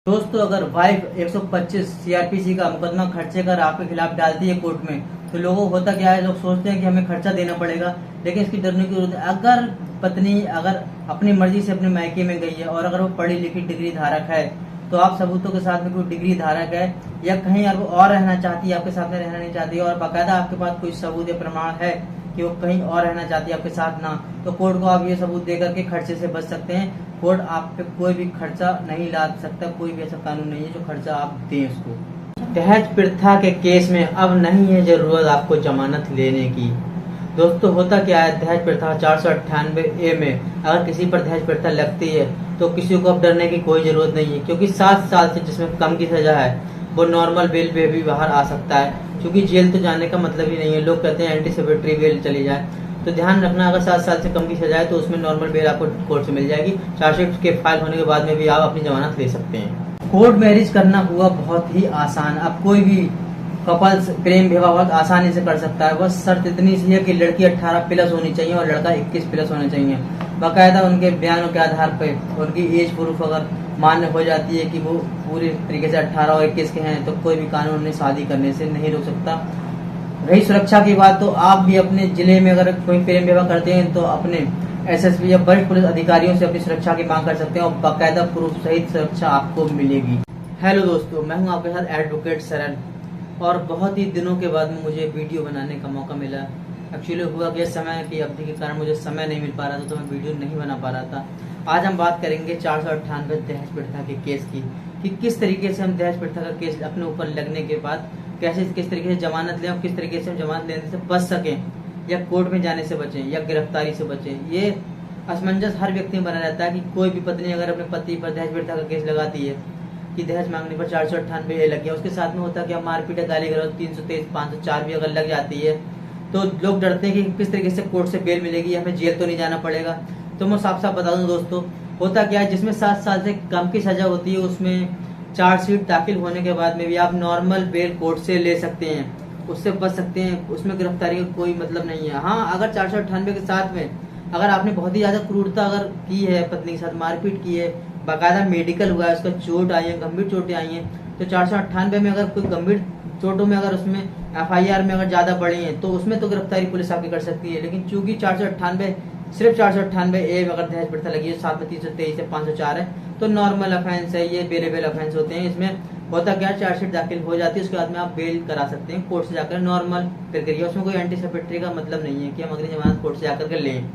दोस्तों, अगर wife 125 CrPC का मुकदमा खर्चे कर आपके खिलाफ डालती है कोर्ट में, तो लोगों को होता क्या है, लोग सोचते हैं कि हमें खर्चा देना पड़ेगा। लेकिन इसकी डरने की जरूरत है। अगर पत्नी अगर अपनी मर्जी से अपने मायके में गई है और अगर वो पढ़ी लिखी डिग्री धारक है, तो आप सबूतों के साथ में कोई डिग्री धारक है या कहीं और रहना चाहती है, आपके साथ में रहना नहीं चाहती है, और बाकायदा आपके पास कोई सबूत या प्रमाण है कि वो कहीं और रहना चाहती है आपके साथ ना, तो कोर्ट को आप ये सबूत देकर के खर्चे से बच सकते हैं। कोर्ट आप पे कोई भी खर्चा नहीं लाद सकता, कोई भी ऐसा कानून नहीं है जो खर्चा आप दें उसको। दहेज प्रथा के केस में अब नहीं है जरूरत आपको जमानत लेने की। दोस्तों, होता क्या है, दहेज प्रथा 498A में अगर किसी पर दहेज प्रथा लगती है तो किसी को अब डरने की कोई जरूरत नहीं है, क्योंकि 7 साल से जिसमें कम की सजा है वो नॉर्मल बेल पे भी बाहर आ सकता है। क्योंकि जेल तो जाने का मतलब ही नहीं है, लोग कहते हैं एंटीसिपेटरी बेल चली जाए, तो ध्यान रखना, अगर 7 साल से कम की सजा है तो उसमें नॉर्मल बेल आपको कोर्ट से मिल जाएगी। चार्जशीट के फाइल होने के बाद में भी आप अपनी जमानत ले सकते हैं। कोर्ट मैरिज करना हुआ बहुत ही आसान। अब कोई भी कपल्स प्रेम विवाह बहुत आसानी से कर सकता है। बस शर्त इतनी सी है कि लड़की 18 प्लस होनी चाहिए और लड़का 21 प्लस होना चाहिए। बाकायदा उनके बयानों के आधार पर उनकी एज प्रूफ अगर मान्य हो जाती है कि वो पूरी तरीके से 18 और 21 के हैं, तो कोई भी कानून उन्हें शादी करने से नहीं रोक सकता। रही सुरक्षा की बात, तो आप भी अपने जिले में अगर कोई प्रेम विवाह करते हैं तो अपने एसएसपी या वरिष्ठ पुलिस अधिकारियों से अपनी सुरक्षा की मांग कर सकते हैं और बाकायदा प्रूफ सहित सुरक्षा आपको मिलेगी। हेलो दोस्तों, मैं हूं आपके साथ एडवोकेट सरन, और बहुत ही दिनों के बाद में मुझे वीडियो बनाने का मौका मिला। एक्चुअली हुआ कि समय की अवधि के कारण मुझे समय नहीं मिल पा रहा था, तो मैं वीडियो नहीं बना पा रहा था। आज हम बात करेंगे 498 दहेज प्रथा के केस की, कि किस तरीके से हम दहेज प्रथा का केस अपने ऊपर लगने के बाद किस तरीके से जमानत लें और किस तरीके से हम जमानत लेने से बच सकें, या कोर्ट में जाने से बचें या गिरफ्तारी से बचें। ये असमंजस हर व्यक्ति में बना रहता है कि कोई भी पत्नी अगर अपने पति पर दहेज प्रथा का केस लगाती है कि दहेज मांगने पर 498 लग गया, उसके साथ में होता है कि मारपीट, गाली गलौज 323, 504 भी अगर लग जाती है, तो लोग डरते हैं कि किस तरीके से कोर्ट से बेल मिलेगी, हमें जेल तो नहीं जाना पड़ेगा। तो मैं साफ साफ बता दूं दोस्तों, होता क्या है, जिसमें 7 साल से कम की सजा होती है उसमें चार्जशीट दाखिल होने के बाद में भी आप नॉर्मल बेल कोर्ट से ले सकते हैं, उससे बच सकते हैं, उसमें गिरफ्तारी का कोई मतलब नहीं है। हाँ, अगर 498 के साथ में अगर आपने बहुत ही ज्यादा क्रूरता अगर की है, पत्नी के साथ मारपीट की है, बाकायदा मेडिकल हुआ है, उसका चोट आई है, गंभीर चोटें आई हैं, तो 498 में अगर कोई गंभीर चोटों में अगर उसमें FIR में अगर ज्यादा बढ़ी है तो उसमें तो गिरफ्तारी पुलिस आपकी कर सकती है। लेकिन चूंकि 498 सिर्फ 498A में अगर दहेज प्रथा लगी है, साथ में 323 से 504 है, तो नॉर्मल ऑफेंस है, ये बेलेबल ऑफेंस होते हैं। इसमें होता क्या है, चार्जशीट दाखिल हो जाती है, उसके बाद में आप बेल करा सकते हैं कोर्ट से जाकर, नॉर्मल प्रक्रिया। उसमें कोई एंटीसिपेटरी का मतलब नहीं है कि हम अगली जमानत कोर्ट से जाकर के लें,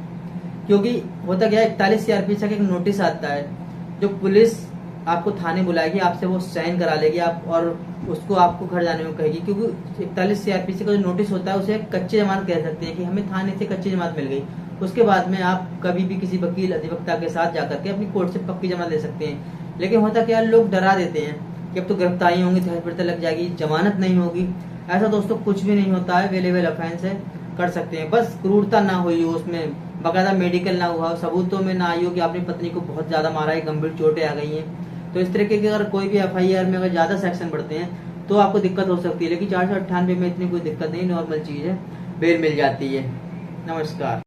क्योंकि होता क्या है, 41 CRPC का एक नोटिस आता है, जो पुलिस आपको थाने बुलाएगी, आपसे वो साइन करा लेगी आप, और उसको आपको घर जाने में कहेगी, क्योंकि 41 CRPC का जो नोटिस होता है उसे कच्ची जमानत कह सकते हैं कि हमें थाने से कच्ची जमानत मिल गई। उसके बाद में आप कभी भी किसी वकील अधिवक्ता के साथ जाकर के अपनी कोर्ट से पक्की जमानत ले सकते हैं। लेकिन होता क्या, लोग डरा देते हैं कि अब तो गिरफ्तारी होंगी, दहेज प्रथा लग जाएगी, जमानत नहीं होगी। ऐसा दोस्तों कुछ भी नहीं होता है, अवेलेबल ऑफेंस है, कर सकते हैं। बस क्रूरता ना हुई हो, उसमें बाकायदा मेडिकल ना हुआ, सबूतों में ना आई हो कि आपने पत्नी को बहुत ज्यादा मारा है, गंभीर चोटें आ गई हैं, तो इस तरीके के अगर कोई भी FIR में अगर ज्यादा सेक्शन बढ़ते हैं तो आपको दिक्कत हो सकती है। लेकिन 498 में इतनी कोई दिक्कत नहीं, नॉर्मल चीज है, बेल मिल जाती है। नमस्कार।